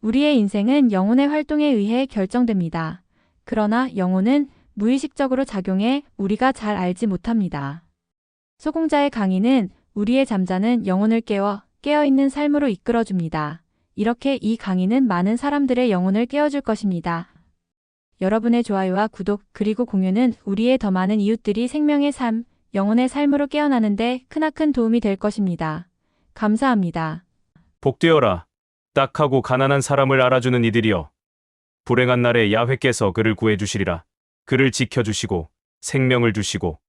우리의 인생은 영혼의 활동에 의해 결정됩니다. 그러나 영혼은 무의식적으로 작용해 우리가 잘 알지 못합니다. 소공자의 강의는 우리의 잠자는 영혼을 깨어있는 삶으로 이끌어줍니다. 이렇게 이 강의는 많은 사람들의 영혼을 깨워줄 것입니다. 여러분의 좋아요와 구독 그리고 공유는 우리의 더 많은 이웃들이 생명의 삶, 영혼의 삶으로 깨어나는데 크나큰 도움이 될 것입니다. 감사합니다. 복되어라. 딱하고 가난한 사람을 알아주는 이들이여. 불행한 날에 야훼께서 그를 구해주시리라. 그를 지켜주시고 생명을 주시고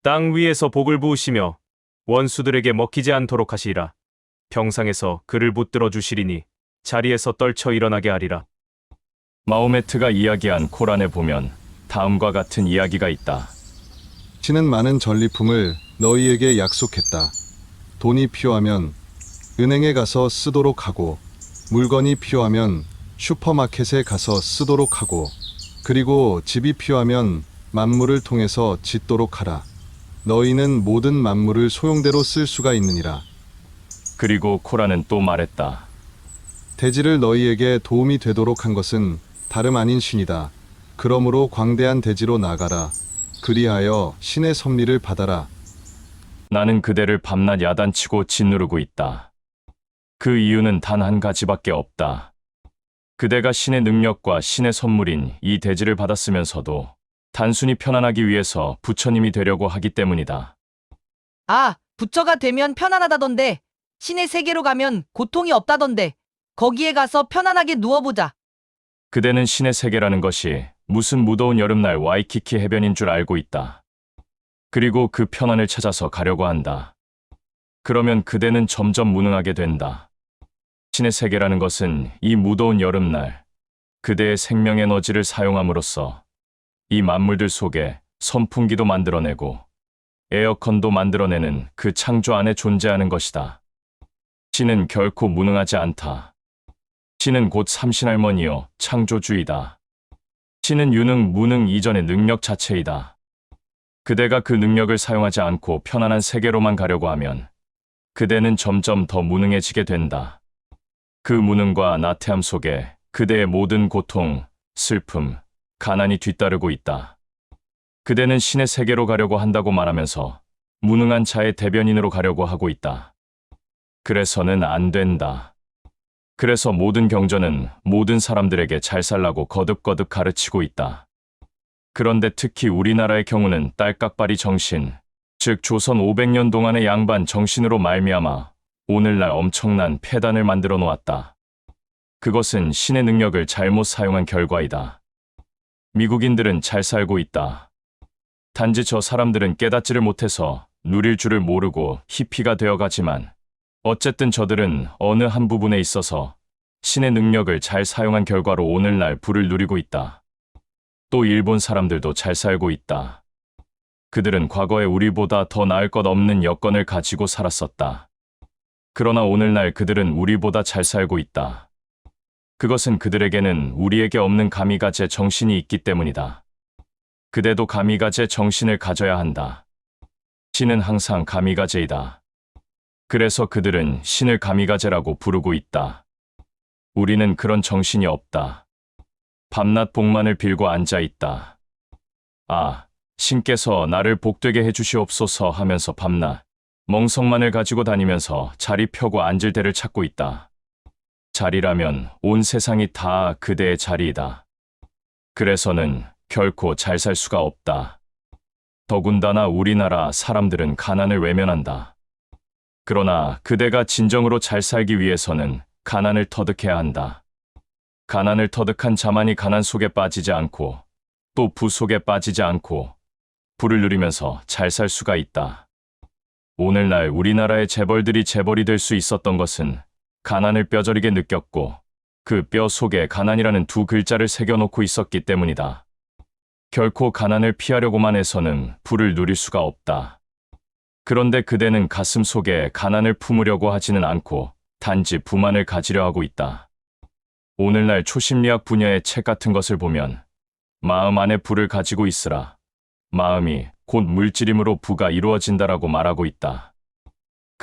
땅 위에서 복을 부으시며 원수들에게 먹히지 않도록 하시리라. 평상에서 그를 붙들어 주시리니 자리에서 떨쳐 일어나게 하리라. 마호메트가 이야기한 코란에 보면 다음과 같은 이야기가 있다. 신은 많은 전리품을 너희에게 약속했다. 돈이 필요하면 은행에 가서 쓰도록 하고, 물건이 필요하면 슈퍼마켓에 가서 쓰도록 하고, 그리고 집이 필요하면 만물을 통해서 짓도록 하라. 너희는 모든 만물을 소용대로 쓸 수가 있느니라. 그리고 코란은 또 말했다. 대지를 너희에게 도움이 되도록 한 것은 다름 아닌 신이다. 그러므로 광대한 대지로 나가라. 그리하여 신의 섭리를 받아라. 나는 그대를 밤낮 야단치고 짓누르고 있다. 그 이유는 단 한 가지밖에 없다. 그대가 신의 능력과 신의 선물인 이 대지를 받았으면서도 단순히 편안하기 위해서 부처님이 되려고 하기 때문이다. 아, 부처가 되면 편안하다던데. 신의 세계로 가면 고통이 없다던데. 거기에 가서 편안하게 누워보자. 그대는 신의 세계라는 것이 무슨 무더운 여름날 와이키키 해변인 줄 알고 있다. 그리고 그 편안을 찾아서 가려고 한다. 그러면 그대는 점점 무능하게 된다. 신의 세계라는 것은 이 무더운 여름날 그대의 생명 에너지를 사용함으로써 이 만물들 속에 선풍기도 만들어내고 에어컨도 만들어내는 그 창조 안에 존재하는 것이다. 신은 결코 무능하지 않다. 신은 곧 삼신할머니요 창조주이다. 신은 유능, 무능 이전의 능력 자체이다. 그대가 그 능력을 사용하지 않고 편안한 세계로만 가려고 하면 그대는 점점 더 무능해지게 된다. 그 무능과 나태함 속에 그대의 모든 고통, 슬픔, 가난이 뒤따르고 있다. 그대는 신의 세계로 가려고 한다고 말하면서 무능한 자의 대변인으로 가려고 하고 있다. 그래서는 안 된다. 그래서 모든 경전은 모든 사람들에게 잘 살라고 거듭거듭 가르치고 있다. 그런데 특히 우리나라의 경우는 딸깍발이 정신, 즉 조선 500년 동안의 양반 정신으로 말미암아 오늘날 엄청난 폐단을 만들어 놓았다. 그것은 신의 능력을 잘못 사용한 결과이다. 미국인들은 잘 살고 있다. 단지 저 사람들은 깨닫지를 못해서 누릴 줄을 모르고 히피가 되어가지만 어쨌든 저들은 어느 한 부분에 있어서 신의 능력을 잘 사용한 결과로 오늘날 부를 누리고 있다. 또 일본 사람들도 잘 살고 있다. 그들은 과거에 우리보다 더 나을 것 없는 여건을 가지고 살았었다. 그러나 오늘날 그들은 우리보다 잘 살고 있다. 그것은 그들에게는 우리에게 없는 가미가제 정신이 있기 때문이다. 그대도 가미가제 정신을 가져야 한다. 신은 항상 가미가제이다. 그래서 그들은 신을 가미가제라고 부르고 있다. 우리는 그런 정신이 없다. 밤낮 복만을 빌고 앉아 있다. 아, 신께서 나를 복되게 해주시옵소서 하면서 밤낮 멍석만을 가지고 다니면서 자리 펴고 앉을 데를 찾고 있다. 자리라면 온 세상이 다 그대의 자리이다. 그래서는 결코 잘 살 수가 없다. 더군다나 우리나라 사람들은 가난을 외면한다. 그러나 그대가 진정으로 잘 살기 위해서는 가난을 터득해야 한다. 가난을 터득한 자만이 가난 속에 빠지지 않고 또 부 속에 빠지지 않고 부를 누리면서 잘 살 수가 있다. 오늘날 우리나라의 재벌들이 재벌이 될 수 있었던 것은 가난을 뼈저리게 느꼈고 그 뼈 속에 가난이라는 두 글자를 새겨놓고 있었기 때문이다. 결코 가난을 피하려고만 해서는 부를 누릴 수가 없다. 그런데 그대는 가슴 속에 가난을 품으려고 하지는 않고 단지 부만을 가지려 하고 있다. 오늘날 초심리학 분야의 책 같은 것을 보면 마음 안에 부를 가지고 있으라. 마음이 곧 물질임으로 부가 이루어진다라고 말하고 있다.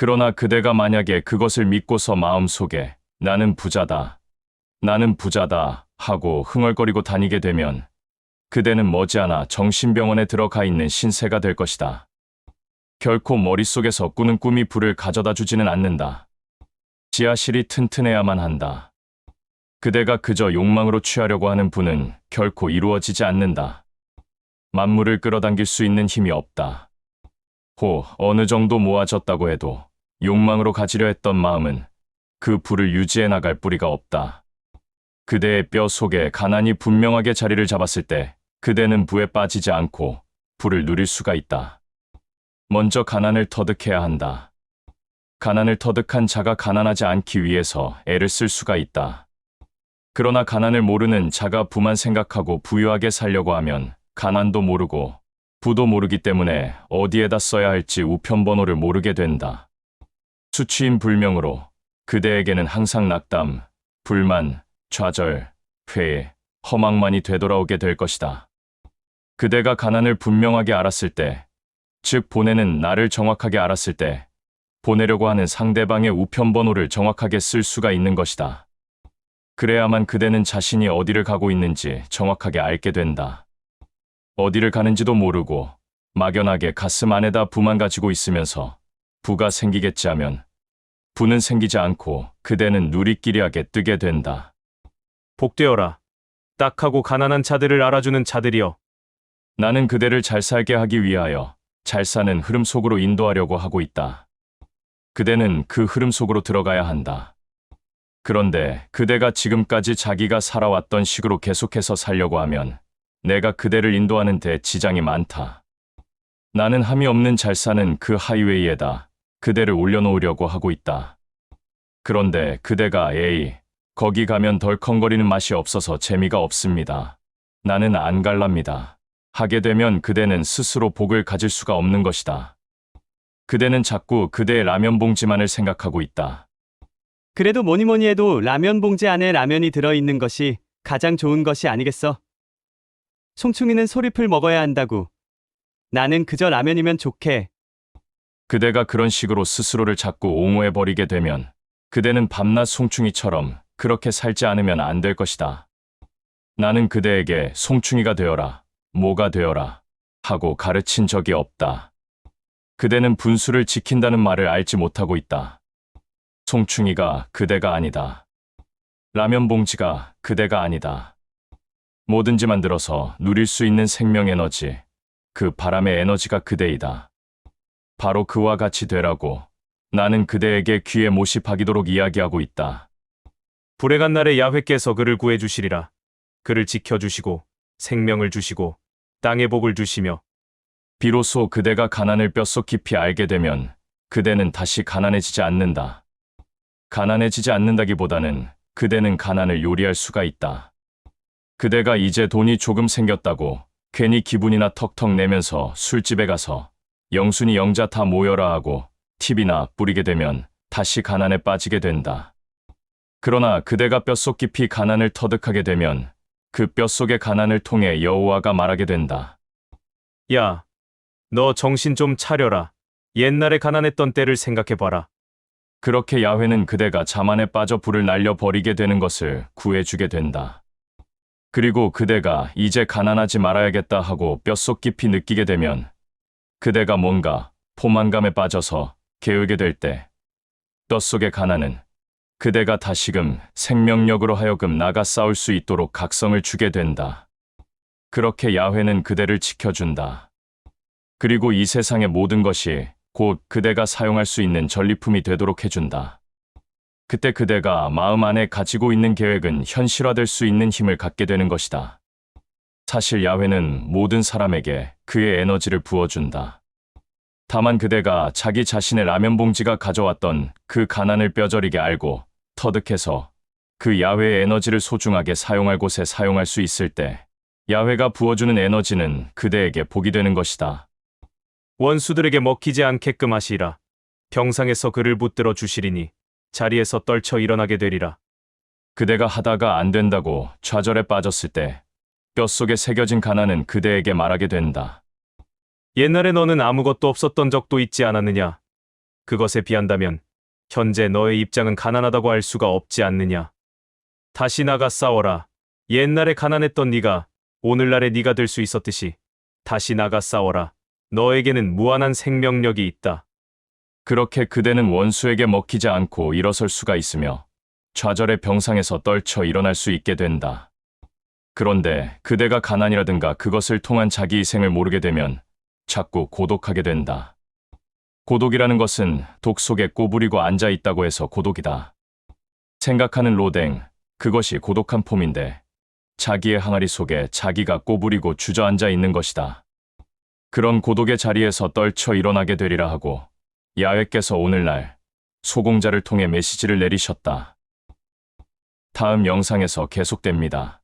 그러나 그대가 만약에 그것을 믿고서 마음속에 나는 부자다, 나는 부자다 하고 흥얼거리고 다니게 되면 그대는 머지않아 정신병원에 들어가 있는 신세가 될 것이다. 결코 머릿속에서 꾸는 꿈이 부를 가져다 주지는 않는다. 지하실이 튼튼해야만 한다. 그대가 그저 욕망으로 취하려고 하는 부는 결코 이루어지지 않는다. 만물을 끌어당길 수 있는 힘이 없다. 어느 정도 모아졌다고 해도 욕망으로 가지려 했던 마음은 그 부를 유지해 나갈 뿌리가 없다. 그대의 뼈 속에 가난이 분명하게 자리를 잡았을 때 그대는 부에 빠지지 않고 부를 누릴 수가 있다. 먼저 가난을 터득해야 한다. 가난을 터득한 자가 가난하지 않기 위해서 애를 쓸 수가 있다. 그러나 가난을 모르는 자가 부만 생각하고 부유하게 살려고 하면 가난도 모르고 부도 모르기 때문에 어디에다 써야 할지 우편번호를 모르게 된다. 수치인 불명으로 그대에게는 항상 낙담, 불만, 좌절, 회의, 허망만이 되돌아오게 될 것이다. 그대가 가난을 분명하게 알았을 때, 즉 보내는 나를 정확하게 알았을 때, 보내려고 하는 상대방의 우편번호를 정확하게 쓸 수가 있는 것이다. 그래야만 그대는 자신이 어디를 가고 있는지 정확하게 알게 된다. 어디를 가는지도 모르고 막연하게 가슴 안에다 부만 가지고 있으면서 부가 생기겠지 하면 부는 생기지 않고 그대는 누리끼리하게 뜨게 된다. 복되어라. 딱하고 가난한 자들을 알아주는 자들이여. 나는 그대를 잘 살게 하기 위하여 잘 사는 흐름 속으로 인도하려고 하고 있다. 그대는 그 흐름 속으로 들어가야 한다. 그런데 그대가 지금까지 자기가 살아왔던 식으로 계속해서 살려고 하면 내가 그대를 인도하는 데 지장이 많다. 나는 함이 없는 잘 사는 그 하이웨이에다 그대를 올려놓으려고 하고 있다. 그런데 그대가 거기 가면 덜컹거리는 맛이 없어서 재미가 없습니다. 나는 안 갈랍니다. 하게 되면 그대는 스스로 복을 가질 수가 없는 것이다. 그대는 자꾸 그대의 라면 봉지만을 생각하고 있다. 그래도 뭐니 해도 라면 봉지 안에 라면이 들어있는 것이 가장 좋은 것이 아니겠어? 송충이는 소리풀 먹어야 한다고. 나는 그저 라면이면 좋게. 그대가 그런 식으로 스스로를 자꾸 옹호해버리게 되면 그대는 밤낮 송충이처럼 그렇게 살지 않으면 안 될 것이다. 나는 그대에게 송충이가 되어라, 뭐가 되어라 하고 가르친 적이 없다. 그대는 분수를 지킨다는 말을 알지 못하고 있다. 송충이가 그대가 아니다. 라면 봉지가 그대가 아니다. 뭐든지 만들어서 누릴 수 있는 생명 에너지, 그 바람의 에너지가 그대이다. 바로 그와 같이 되라고 나는 그대에게 귀에 못이 박이도록 이야기하고 있다. 불행한 날에 야훼께서 그를 구해주시리라. 그를 지켜주시고 생명을 주시고 땅의 복을 주시며 비로소 그대가 가난을 뼛속 깊이 알게 되면 그대는 다시 가난해지지 않는다. 가난해지지 않는다기보다는 그대는 가난을 요리할 수가 있다. 그대가 이제 돈이 조금 생겼다고 괜히 기분이나 턱턱 내면서 술집에 가서 영순이 영자 다 모여라 하고 팁이나 뿌리게 되면 다시 가난에 빠지게 된다. 그러나 그대가 뼛속 깊이 가난을 터득하게 되면 그 뼛속의 가난을 통해 여호와가 말하게 된다. 야, 너 정신 좀 차려라. 옛날에 가난했던 때를 생각해봐라. 그렇게 야훼는 그대가 자만에 빠져 불을 날려버리게 되는 것을 구해주게 된다. 그리고 그대가 이제 가난하지 말아야겠다 하고 뼛속 깊이 느끼게 되면 그대가 뭔가 포만감에 빠져서 게으르게 될 때 뼛속의 가난은 그대가 다시금 생명력으로 하여금 나가 싸울 수 있도록 각성을 주게 된다. 그렇게 야훼는 그대를 지켜준다. 그리고 이 세상의 모든 것이 곧 그대가 사용할 수 있는 전리품이 되도록 해준다. 그때 그대가 마음 안에 가지고 있는 계획은 현실화될 수 있는 힘을 갖게 되는 것이다. 사실 야훼는 모든 사람에게 그의 에너지를 부어준다. 다만 그대가 자기 자신의 라면 봉지가 가져왔던 그 가난을 뼈저리게 알고 터득해서 그 야훼의 에너지를 소중하게 사용할 곳에 사용할 수 있을 때 야훼가 부어주는 에너지는 그대에게 복이 되는 것이다. 원수들에게 먹히지 않게끔 하시라. 병상에서 그를 붙들어 주시리니 자리에서 떨쳐 일어나게 되리라. 그대가 하다가 안 된다고 좌절에 빠졌을 때 뼛속에 새겨진 가난은 그대에게 말하게 된다. 옛날에 너는 아무것도 없었던 적도 있지 않았느냐? 그것에 비한다면 현재 너의 입장은 가난하다고 할 수가 없지 않느냐. 다시 나가 싸워라. 옛날에 가난했던 네가 오늘날의 네가 될 수 있었듯이 다시 나가 싸워라. 너에게는 무한한 생명력이 있다. 그렇게 그대는 원수에게 먹히지 않고 일어설 수가 있으며 좌절의 병상에서 떨쳐 일어날 수 있게 된다. 그런데 그대가 가난이라든가 그것을 통한 자기 희생을 모르게 되면 자꾸 고독하게 된다. 고독이라는 것은 독 속에 꼬부리고 앉아 있다고 해서 고독이다. 생각하는 로댕, 그것이 고독한 폼인데 자기의 항아리 속에 자기가 꼬부리고 주저앉아 있는 것이다. 그런 고독의 자리에서 떨쳐 일어나게 되리라 하고 야훼께서 오늘날 소공자를 통해 메시지를 내리셨다. 다음 영상에서 계속됩니다.